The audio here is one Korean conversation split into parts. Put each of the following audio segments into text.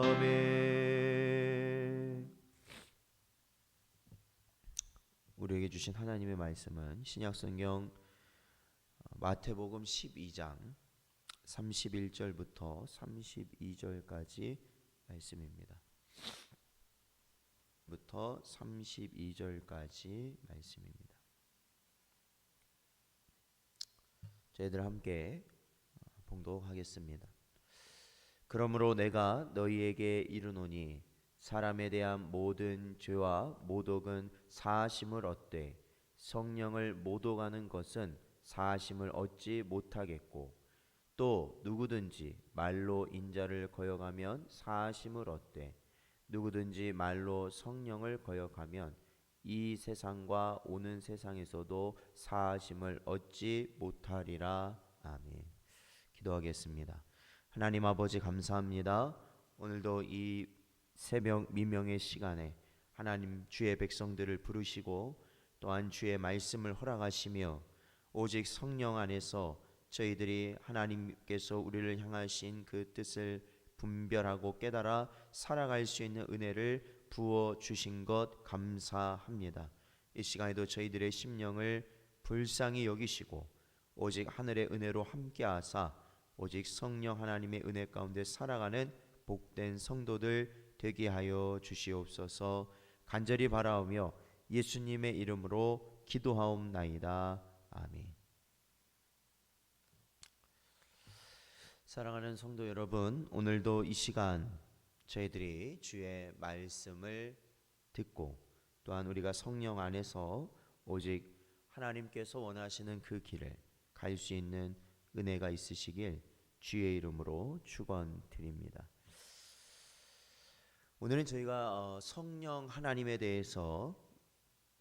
아멘. 우리에게 주신 하나님의 말씀은 신약성경 마태복음 12장 31절부터 32절까지 말씀입니다. 부터 32절까지 말씀입니다. 저희들 함께 봉독하겠습니다. 그러므로 내가 너희에게 이르노니 사람에 대한 모든 죄와 모독은 사하심을 얻되 성령을 모독하는 것은 사하심을 얻지 못하겠고 또 누구든지 말로 인자를 거역하면 사하심을 얻되 누구든지 말로 성령을 거역하면 이 세상과 오는 세상에서도 사하심을 얻지 못하리라. 아멘. 기도하겠습니다. 하나님 아버지 감사합니다. 오늘도 이 새벽 미명의 시간에 하나님 주의 백성들을 부르시고 또한 주의 말씀을 허락하시며 오직 성령 안에서 저희들이 하나님께서 우리를 향하신 그 뜻을 분별하고 깨달아 살아갈 수 있는 은혜를 부어 주신 것 감사합니다. 이 시간에도 저희들의 심령을 불쌍히 여기시고 오직 하늘의 은혜로 함께하사 오직 성령 하나님의 은혜 가운데 살아가는 복된 성도들 되게 하여 주시옵소서. 간절히 바라오며 예수님의 이름으로 기도하옵나이다. 아멘. 사랑하는 성도 여러분, 오늘도 이 시간 저희들이 주의 말씀을 듣고 또한 우리가 성령 안에서 오직 하나님께서 원하시는 그 길을 갈 수 있는 은혜가 있으시길 주의 이름으로 축원드립니다. 오늘은 저희가 성령 하나님에 대해서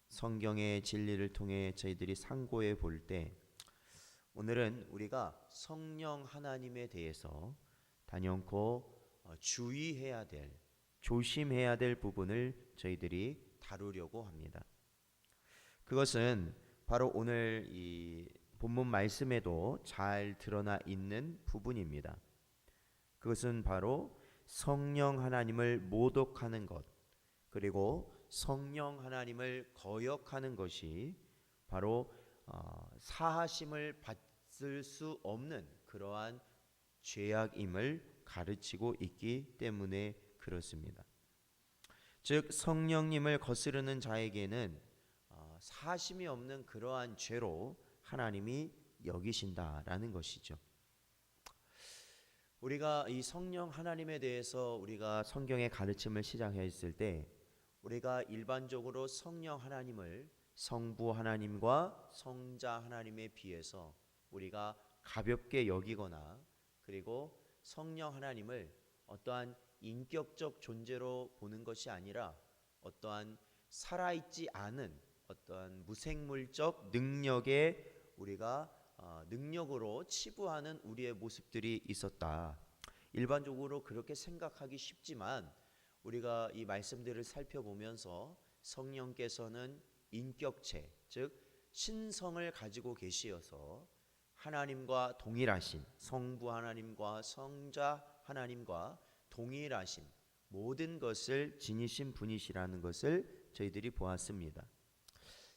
성경의 진리를 통해 저희들이 상고해 볼 때 오늘은 우리가 성령 하나님에 대해서 단연코 주의해야 될, 조심해야 될 부분을 저희들이 다루려고 합니다. 그것은 바로 오늘 이 본문 말씀에도 잘 드러나 있는 부분입니다. 그것은 바로 성령 하나님을 모독하는 것, 그리고 성령 하나님을 거역하는 것이 바로 사하심을 받을 수 없는 그러한 죄악임을 가르치고 있기 때문에 그렇습니다. 즉 성령님을 거스르는 자에게는 사하심이 없는 그러한 죄로 하나님이 여기신다라는 것이죠. 우리가 이 성령 하나님에 대해서 우리가 성경의 가르침을 시작했을 때 우리가 일반적으로 성령 하나님을 성부 하나님과 성자 하나님에 비해서 우리가 가볍게 여기거나 그리고 성령 하나님을 어떠한 인격적 존재로 보는 것이 아니라 어떠한 살아있지 않은 어떠한 무생물적 능력에 우리가 능력으로 치부하는 우리의 모습들이 있었다. 일반적으로 그렇게 생각하기 쉽지만 우리가 이 말씀들을 살펴보면서 성령께서는 인격체, 즉 신성을 가지고 계시어서 하나님과 동일하신 성부 하나님과 성자 하나님과 동일하신 모든 것을 지니신 분이시라는 것을 저희들이 보았습니다.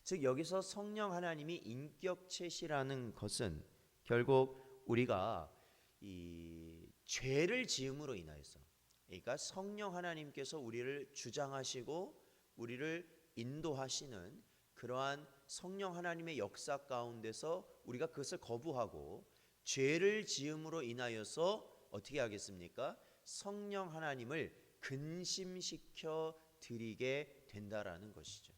즉 여기서 성령 하나님이 인격체시라는 것은 결국 우리가 이 죄를 지음으로 인하여서, 그러니까 성령 하나님께서 우리를 주장하시고 우리를 인도하시는 그러한 성령 하나님의 역사 가운데서 우리가 그것을 거부하고 죄를 지음으로 인하여서 어떻게 하겠습니까? 성령 하나님을 근심시켜 드리게 된다라는 것이죠.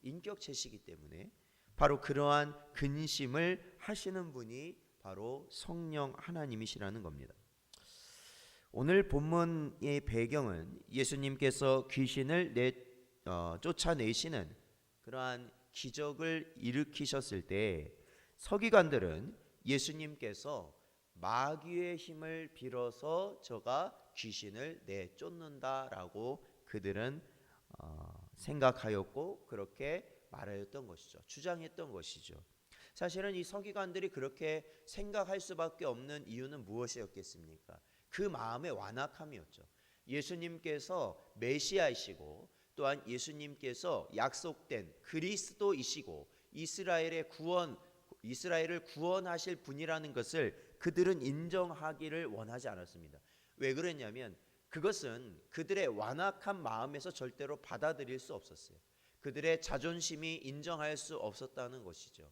인격체시기 때문에 바로 그러한 근심을 하시는 분이 바로 성령 하나님이시라는 겁니다. 오늘 본문의 배경은 예수님께서 귀신을 쫓아내시는 그러한 기적을 일으키셨을 때 서기관들은 예수님께서 마귀의 힘을 빌어서 저가 귀신을 내쫓는다라고 그들은 생각하였고 그렇게 말하였던 것이죠. 주장했던 것이죠. 사실은 이 서기관들이 그렇게 생각할 수밖에 없는 이유는 무엇이었겠습니까? 그 마음의 완악함이었죠. 예수님께서 메시아이시고 또한 예수님께서 약속된 그리스도이시고 이스라엘을 구원하실 분이라는 것을 그들은 인정하기를 원하지 않았습니다. 왜 그랬냐면 그것은 그들의 완악한 마음에서 절대로 받아들일 수 없었어요. 그들의 자존심이 인정할 수 없었다는 것이죠.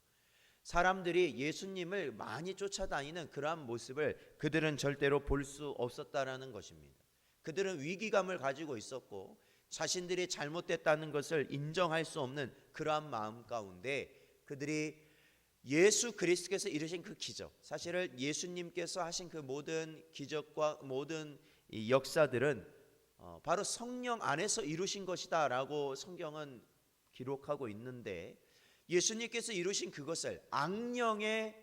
사람들이 예수님을 많이 쫓아다니는 그러한 모습을 그들은 절대로 볼 수 없었다라는 것입니다. 그들은 위기감을 가지고 있었고 자신들이 잘못됐다는 것을 인정할 수 없는 그러한 마음 가운데 그들이 예수 그리스도께서 이루신 그 기적, 사실은 예수님께서 하신 그 모든 기적과 모든 이 역사들은 바로 성령 안에서 이루신 것이다 라고 성경은 기록하고 있는데, 예수님께서 이루신 그것을 악령의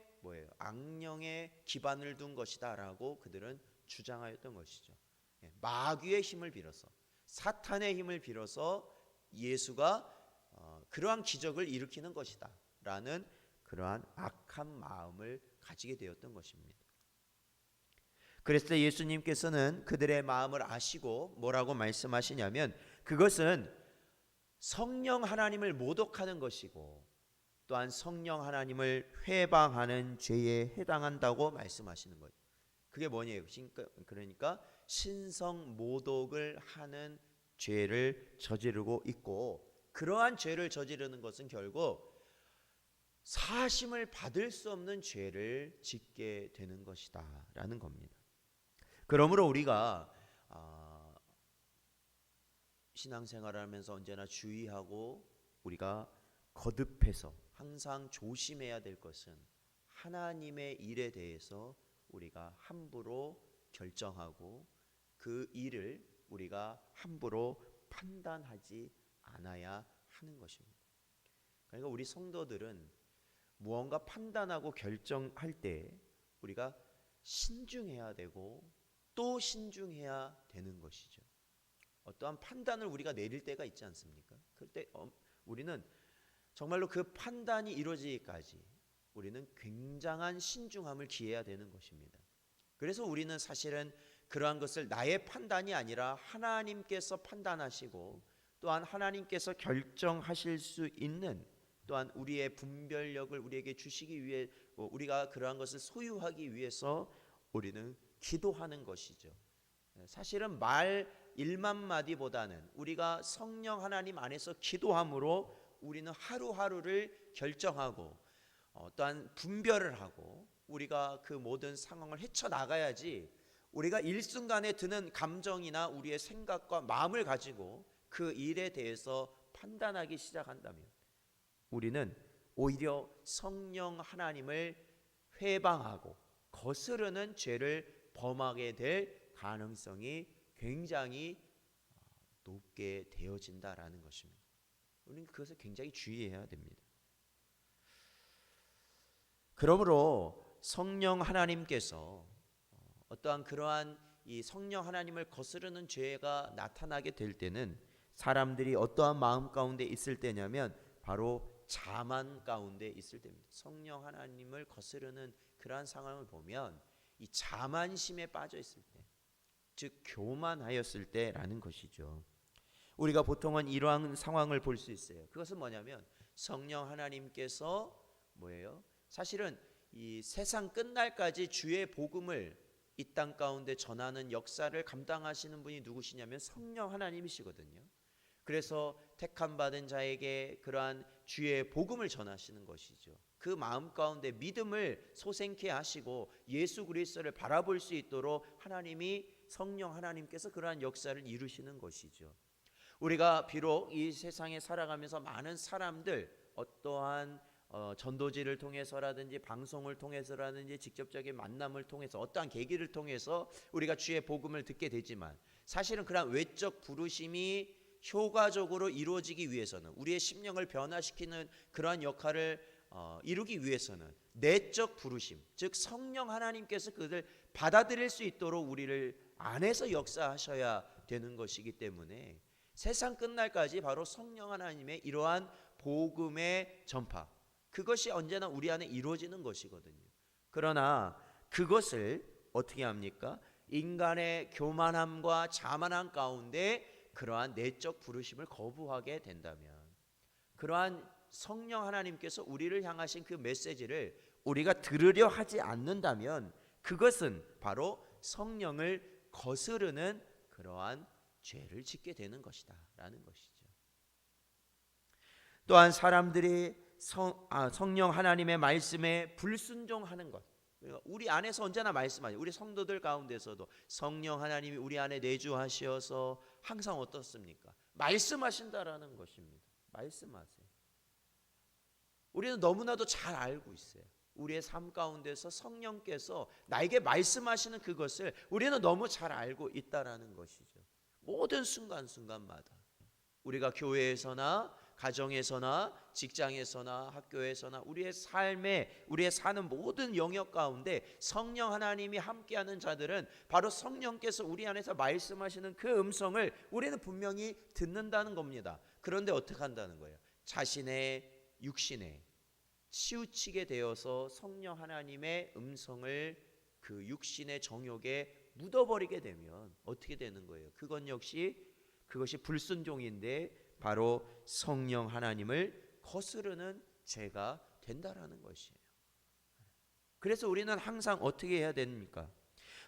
기반을 둔 것이다 라고 그들은 주장하였던 것이죠. 마귀의 힘을 빌어서, 사탄의 힘을 빌어서 예수가 그러한 기적을 일으키는 것이다 라는 그러한 악한 마음을 가지게 되었던 것입니다. 그래서 예수님께서는 그들의 마음을 아시고 뭐라고 말씀하시냐면 그것은 성령 하나님을 모독하는 것이고 또한 성령 하나님을 회방하는 죄에 해당한다고 말씀하시는 거예요. 그게 뭐냐고요? 그러니까 신성 모독을 하는 죄를 저지르고 있고, 그러한 죄를 저지르는 것은 결국 사심을 받을 수 없는 죄를 짓게 되는 것이다 라는 겁니다. 그러므로 우리가 신앙생활을 하면서 언제나 주의하고 우리가 거듭해서 항상 조심해야 될 것은 하나님의 일에 대해서 우리가 함부로 결정하고 그 일을 우리가 함부로 판단하지 않아야 하는 것입니다. 그러니까 우리 성도들은 무언가 판단하고 결정할 때 우리가 신중해야 되고 또 신중해야 되는 것이죠. 어떠한 판단을 우리가 내릴 때가 있지 않습니까? 그때 우리는 정말로 그 판단이 이루어지기까지 우리는 굉장한 신중함을 기해야 되는 것입니다. 그래서 우리는 사실은 그러한 것을 나의 판단이 아니라 하나님께서 판단하시고 또한 하나님께서 결정하실 수 있는, 또한 우리의 분별력을 우리에게 주시기 위해 우리가 그러한 것을 소유하기 위해서 우리는 기도하는 것이죠. 사실은 말 1만 마디보다는 우리가 성령 하나님 안에서 기도함으로 우리는 하루하루를 결정하고 또한 분별을 하고 우리가 그 모든 상황을 헤쳐나가야지, 우리가 일순간에 드는 감정이나 우리의 생각과 마음을 가지고 그 일에 대해서 판단하기 시작한다면 우리는 오히려 성령 하나님을 회방하고 거스르는 죄를 범하게 될 가능성이 굉장히 높게 되어진다라는 것입니다. 우리는 그것을 굉장히 주의해야 됩니다. 그러므로 성령 하나님께서 어떠한 그러한 이 성령 하나님을 거스르는 죄가 나타나게 될 때는 사람들이 어떠한 마음 가운데 있을 때냐면 바로 자만 가운데 있을 때입니다. 성령 하나님을 거스르는 그러한 상황을 보면 이 자만심에 빠져 있을 때, 즉 교만하였을 때라는 것이죠. 우리가 보통은 이러한 상황을 볼 수 있어요. 그것은 뭐냐면 성령 하나님께서 사실은 이 세상 끝날까지 주의 복음을 이 땅 가운데 전하는 역사를 감당하시는 분이 누구시냐면 성령 하나님이시거든요. 그래서 택함 받은 자에게 그러한 주의 복음을 전하시는 것이죠. 그 마음 가운데 믿음을 솟생케 하시고 예수 그리스도를 바라볼 수 있도록 하나님이, 성령 하나님께서 그러한 역사를 이루시는 것이죠. 우리가 비록 이 세상에 살아가면서 많은 사람들, 어떠한 전도지를 통해서라든지 방송을 통해서라든지 직접적인 만남을 통해서 어떠한 계기를 통해서 우리가 주의 복음을 듣게 되지만, 사실은 그러한 외적 부르심이 효과적으로 이루어지기 위해서는, 우리의 심령을 변화시키는 그러한 역할을 이루기 위해서는 내적 부르심, 즉 성령 하나님께서 그들 받아들일 수 있도록 우리를 안에서 역사하셔야 되는 것이기 때문에 세상 끝날까지 바로 성령 하나님의 이러한 복음의 전파, 그것이 언제나 우리 안에 이루어지는 것이거든요. 그러나 그것을 어떻게 합니까? 인간의 교만함과 자만함 가운데 그러한 내적 부르심을 거부하게 된다면, 그러한 성령 하나님께서 우리를 향하신 그 메시지를 우리가 들으려 하지 않는다면 그것은 바로 성령을 거스르는 그러한 죄를 짓게 되는 것이다 라는 것이죠. 또한 사람들이 성령 하나님의 말씀에 불순종하는 것, 우리 안에서 언제나 말씀하죠. 우리 성도들 가운데서도 성령 하나님이 우리 안에 내주하셔서 항상 어떻습니까? 말씀하신다라는 것입니다. 말씀하세요. 우리는 너무나도 잘 알고 있어요. 우리의 삶 가운데서 성령께서 나에게 말씀하시는 그것을 우리는 너무 잘 알고 있다라는 것이죠. 모든 순간순간마다 우리가 교회에서나 가정에서나 직장에서나 학교에서나 우리의 삶에, 우리의 사는 모든 영역 가운데 성령 하나님이 함께하는 자들은 바로 성령께서 우리 안에서 말씀하시는 그 음성을 우리는 분명히 듣는다는 겁니다. 그런데 어떻게 한다는 거예요? 자신의 육신에 치우치게 되어서 성령 하나님의 음성을 그 육신의 정욕에 묻어버리게 되면 어떻게 되는 거예요? 그것이 불순종인데 바로 성령 하나님을 거스르는 죄가 된다라는 것이에요. 그래서 우리는 항상 어떻게 해야 됩니까?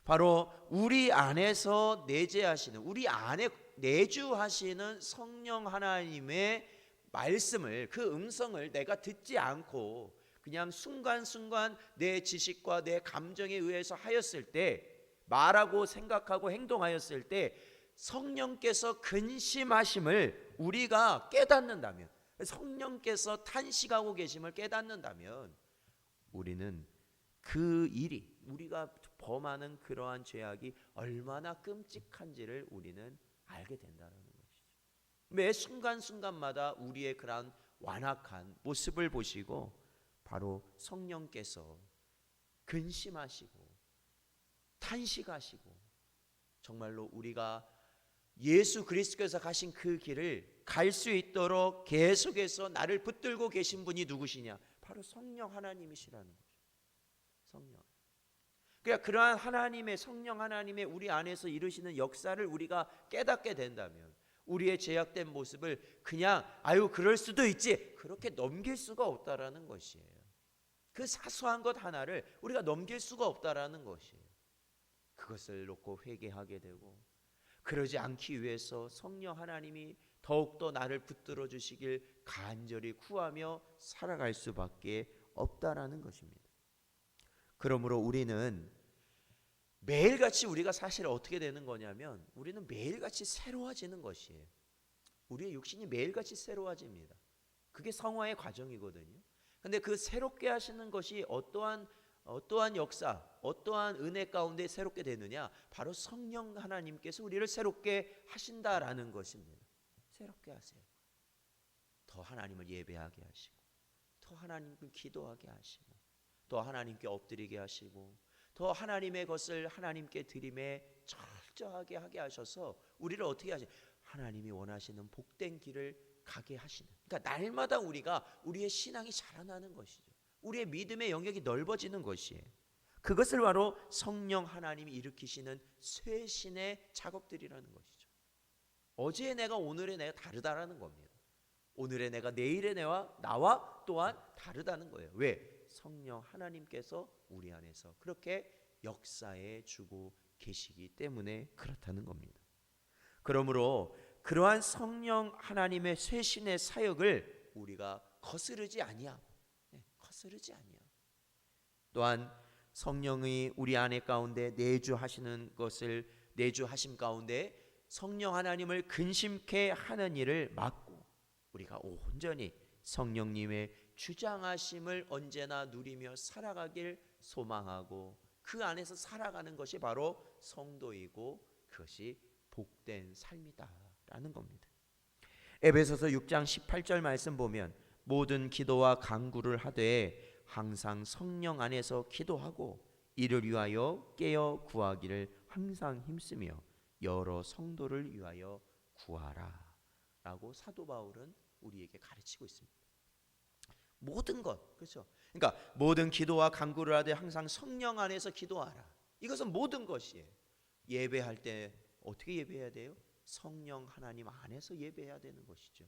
바로 우리 안에서 내재하시는, 우리 안에 내주하시는 성령 하나님의 말씀을, 그 음성을 내가 듣지 않고 그냥 순간순간 내 지식과 내 감정에 의해서 하였을 때, 말하고 생각하고 행동하였을 때 성령께서 근심하심을 우리가 깨닫는다면, 성령께서 탄식하고 계심을 깨닫는다면 우리는 그 일이, 우리가 범하는 그러한 죄악이 얼마나 끔찍한지를 우리는 알게 된다는 것이죠. 매 순간순간마다 우리의 그러한 완악한 모습을 보시고 바로 성령께서 근심하시고 탄식하시고, 정말로 우리가 예수 그리스도께서 가신 그 길을 갈 수 있도록 계속해서 나를 붙들고 계신 분이 누구시냐? 바로 성령 하나님이시라는 거죠. 성령. 그러니까 그러한 하나님의, 성령 하나님의 우리 안에서 이루시는 역사를 우리가 깨닫게 된다면 우리의 죄악된 모습을 그냥 그럴 수도 있지, 그렇게 넘길 수가 없다라는 것이에요. 그 사소한 것 하나를 우리가 넘길 수가 없다라는 것이에요. 그것을 놓고 회개하게 되고, 그러지 않기 위해서 성령 하나님이 더욱더 나를 붙들어 주시길 간절히 구하며 살아갈 수밖에 없다라는 것입니다. 그러므로 우리는 매일같이, 우리가 사실 어떻게 되는 거냐면 우리는 매일같이 새로워지는 것이에요. 우리의 육신이 매일같이 새로워집니다. 그게 성화의 과정이거든요. 근데 그 새롭게 하시는 것이 어떠한 역사, 어떠한 은혜 가운데 새롭게 되느냐? 바로 성령 하나님께서 우리를 새롭게 하신다라는 것입니다. 새롭게 하세요. 더 하나님을 예배하게 하시고, 더 하나님을 기도하게 하시고, 더 하나님께 엎드리게 하시고, 더 하나님의 것을 하나님께 드림에 철저하게 하게 하셔서 우리를 어떻게 하시냐? 하나님이 원하시는 복된 길을 가게 하시는, 그러니까 날마다 우리의 신앙이 자라나는 것이죠. 우리의 믿음의 영역이 넓어지는 것이에요. 그것을 바로 성령 하나님이 일으키시는 쇄신의 작업들이라는 것이죠. 어제의 내가 오늘의 내가 다르다라는 겁니다. 오늘의 내가 내일의 나와 또한 다르다는 거예요. 왜? 성령 하나님께서 우리 안에서 그렇게 역사해 주고 계시기 때문에 그렇다는 겁니다. 그러므로 그러한 성령 하나님의 쇄신의 사역을 우리가 거스르지 아니하고, 또한 성령이 우리 안에 가운데 내주하심 가운데 성령 하나님을 근심케 하는 일을 막고 우리가 온전히 성령님의 주장하심을 언제나 누리며 살아가길 소망하고, 그 안에서 살아가는 것이 바로 성도이고 그것이 복된 삶이다라는 겁니다. 에베소서 6장 18절 말씀 보면 모든 기도와 간구를 하되 항상 성령 안에서 기도하고 이를 위하여 깨어 구하기를 항상 힘쓰며 여러 성도를 위하여 구하라 라고 사도 바울은 우리에게 가르치고 있습니다. 모든 것, 그렇죠? 그러니까 모든 기도와 간구를 하되 항상 성령 안에서 기도하라. 이것은 모든 것이에요. 예배할 때 어떻게 예배해야 돼요? 성령 하나님 안에서 예배해야 되는 것이죠.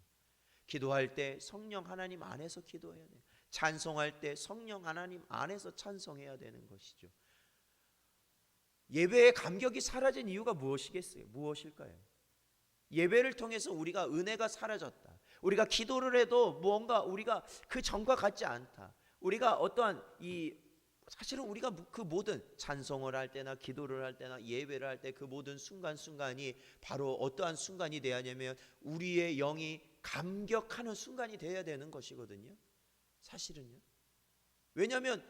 기도할 때 성령 하나님 안에서 기도해야 돼요. 찬송할 때 성령 하나님 안에서 찬송해야 되는 것이죠. 예배의 감격이 사라진 이유가 무엇이겠어요? 무엇일까요? 예배를 통해서 우리가 은혜가 사라졌다. 우리가 기도를 해도 뭔가 우리가 그 전과 같지 않다. 우리가 어떠한 사실은 우리가 그 모든 찬송을 할 때나 기도를 할 때나 예배를 할 때 그 모든 순간순간이 바로 어떠한 순간이 되어야 하냐면 우리의 영이 감격하는 순간이 되어야 되는 것이거든요. 사실은요. 왜냐하면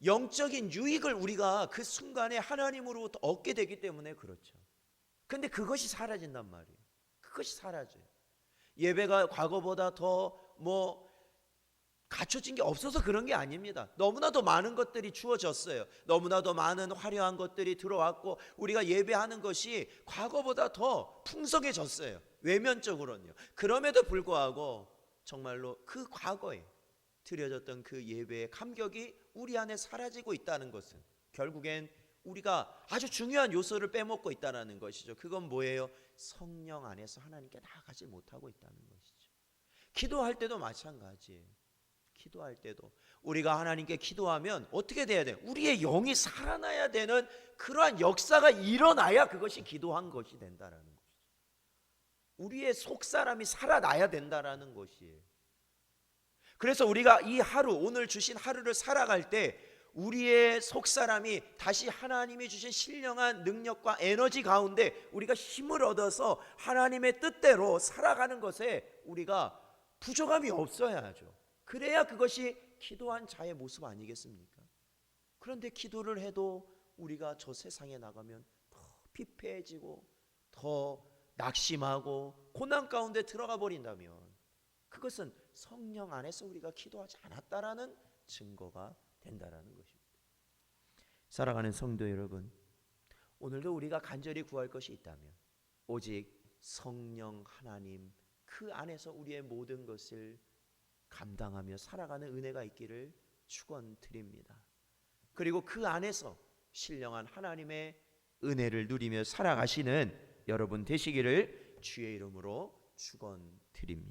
영적인 유익을 우리가 그 순간에 하나님으로부터 얻게 되기 때문에 그렇죠. 근데 그것이 사라진단 말이에요. 그것이 사라져요. 예배가 과거보다 더 갖춰진 게 없어서 그런 게 아닙니다. 너무나도 많은 것들이 주어졌어요. 너무나도 많은 화려한 것들이 들어왔고 우리가 예배하는 것이 과거보다 더 풍성해졌어요. 외면적으로는요. 그럼에도 불구하고 정말로 그 과거에 드려졌던 그 예배의 감격이 우리 안에 사라지고 있다는 것은 결국엔 우리가 아주 중요한 요소를 빼먹고 있다는 것이죠. 그건 뭐예요? 성령 안에서 하나님께 나아가지 못하고 있다는 것이죠. 기도할 때도 마찬가지예요. 기도할 때도 우리가 하나님께 기도하면 어떻게 돼야 돼요? 우리의 영이 살아나야 되는 그러한 역사가 일어나야 그것이 기도한 것이 된다는 것이죠. 우리의 속사람이 살아나야 된다는 것이에요. 그래서 우리가 이 하루, 오늘 주신 하루를 살아갈 때 우리의 속사람이 다시 하나님이 주신 신령한 능력과 에너지 가운데 우리가 힘을 얻어서 하나님의 뜻대로 살아가는 것에 우리가 부족함이 없어야 하죠. 그래야 그것이 기도한 자의 모습 아니겠습니까? 그런데 기도를 해도 우리가 저 세상에 나가면 더 피폐해지고 더 낙심하고 고난 가운데 들어가 버린다면 그것은 성령 안에서 우리가 기도하지 않았다라는 증거가 된다라는 것입니다. 살아가는 성도 여러분, 오늘도 우리가 간절히 구할 것이 있다면 오직 성령 하나님 그 안에서 우리의 모든 것을 감당하며 살아가는 은혜가 있기를 축원드립니다. 그리고 그 안에서 신령한 하나님의 은혜를 누리며 살아가시는 여러분 되시기를 주의 이름으로 축원드립니다.